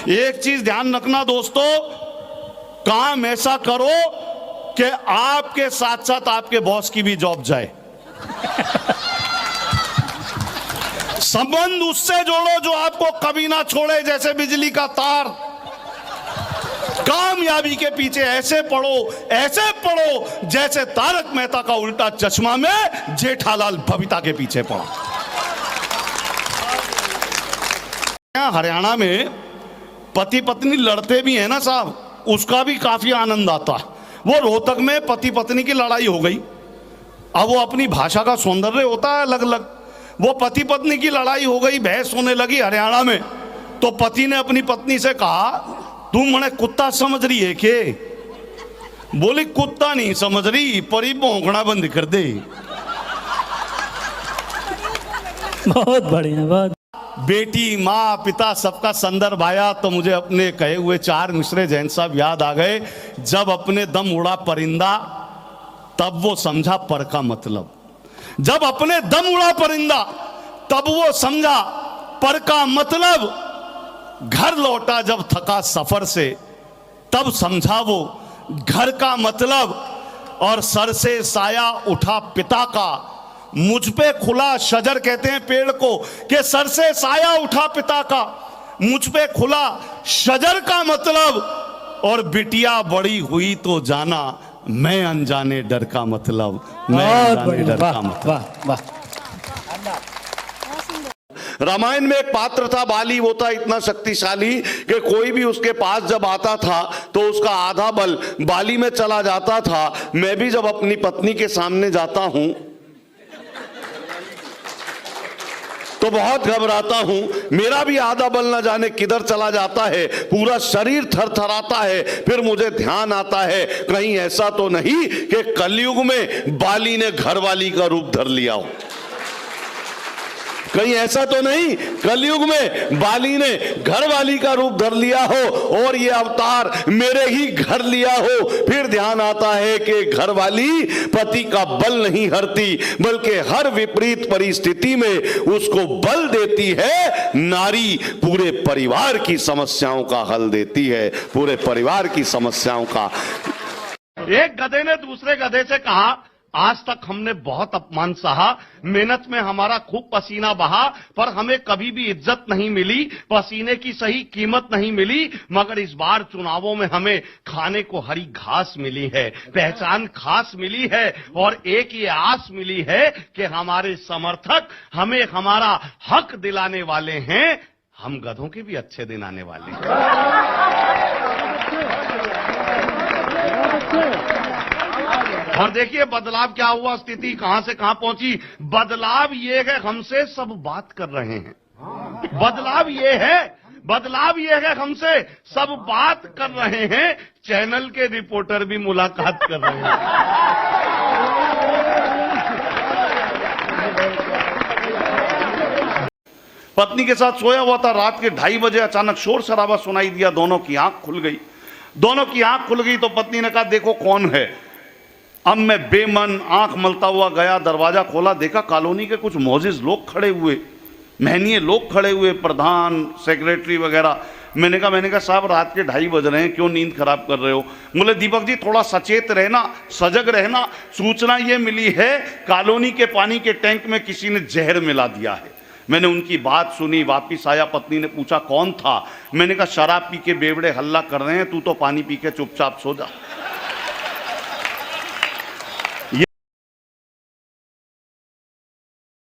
एक चीज ध्यान रखना दोस्तों, काम ऐसा करो कि आपके साथ साथ आपके बॉस की भी जॉब जाए। संबंध उससे जोड़ो जो आपको कभी ना छोड़े, जैसे बिजली का तार। कामयाबी के पीछे ऐसे पढ़ो जैसे तारक मेहता का उल्टा चश्मा में जेठालाल बबीता के पीछे पड़ा। हरियाणा में पति पत्नी लड़ते भी हैं ना साहब, उसका भी काफी आनंद आता है। वो रोहतक में पति पत्नी की लड़ाई हो गई। अब वो अपनी भाषा का सौंदर्य होता है अलग अलग। वो पति पत्नी की लड़ाई हो गई, बहस होने लगी हरियाणा में। तो पति ने अपनी पत्नी से कहा, तू मने कुत्ता समझ रही है के? बोली कुत्ता नहीं समझ रही, परी भौंकना बंद कर दे। बहुत बढ़िया, बहुत। बेटी, माँ, पिता सबका संदर्भ आया तो मुझे अपने कहे हुए 4 मिसरे जैन साहब याद आ गए। जब अपने दम उड़ा परिंदा तब वो समझा पर का मतलब। जब अपने दम उड़ा परिंदा तब वो समझा पर का मतलब। घर लौटा जब थका सफर से तब समझा वो घर का मतलब। और सर से साया उठा पिता का, मुझ पे खुला शजर, कहते हैं पेड़ को कि सर से साया उठा पिता का, मुझ पे खुला शजर का मतलब। और बिटिया बड़ी हुई तो जाना मैं अनजाने डर का मतलब, मैं अनजाने डर का मतलब। रामायण में एक पात्र था बाली। वो था इतना शक्तिशाली कि कोई भी उसके पास जब आता था तो उसका आधा बल बाली में चला जाता था। मैं भी जब अपनी पत्नी के सामने जाता हूं तो बहुत घबराता हूं। मेरा भी आधा बल न जाने किधर चला जाता है, पूरा शरीर थरथराता है। फिर मुझे ध्यान आता है कहीं ऐसा तो नहीं कि कलयुग में बाली ने घरवाली का रूप धर लिया हो। कहीं ऐसा तो नहीं कलयुग में बाली ने घरवाली का रूप धर लिया हो और ये अवतार मेरे ही घर लिया हो। फिर ध्यान आता है कि घरवाली पति का बल नहीं हरती, बल्कि हर विपरीत परिस्थिति में उसको बल देती है। नारी पूरे परिवार की समस्याओं का हल देती है, पूरे परिवार की समस्याओं का। एक गधे ने दूसरे गधे से कहा, आज तक हमने बहुत अपमान सहा, मेहनत में हमारा खूब पसीना बहा, पर हमें कभी भी इज्जत नहीं मिली, पसीने की सही कीमत नहीं मिली। मगर इस बार चुनावों में हमें खाने को हरी घास मिली है, पहचान खास मिली है और एक ये आस मिली है कि हमारे समर्थक हमें हमारा हक दिलाने वाले हैं। हम गधों के भी अच्छे दिन आने वाले हैं। और देखिए बदलाव क्या हुआ, स्थिति कहां से कहां पहुंची। बदलाव ये है हमसे सब बात कर रहे हैं। बदलाव ये है हमसे सब बात कर रहे हैं। चैनल के रिपोर्टर भी मुलाकात कर रहे हैं। पत्नी के साथ सोया हुआ था। रात के 2:30 बजे अचानक शोर शराबा सुनाई दिया। दोनों की आंख खुल गई तो पत्नी ने कहा, देखो कौन है। अब मैं बेमन आंख मलता हुआ गया, दरवाजा खोला, देखा कॉलोनी के कुछ मोजिज लोग खड़े हुए, महनीय लोग खड़े हुए, प्रधान, सेक्रेटरी वगैरह। मैंने कहा साहब रात के 2:30 बज रहे हैं, क्यों नींद खराब कर रहे हो? बोले दीपक जी थोड़ा सचेत रहना, सजग रहना। सूचना ये मिली है कॉलोनी के पानी के टैंक में किसी ने जहर मिला दिया है। मैंने उनकी बात सुनी, वापिस आया। पत्नी ने पूछा कौन था? मैंने कहा शराब पी के बेवड़े हल्ला कर रहे हैं, तू तो पानी पी के चुपचाप सो जा।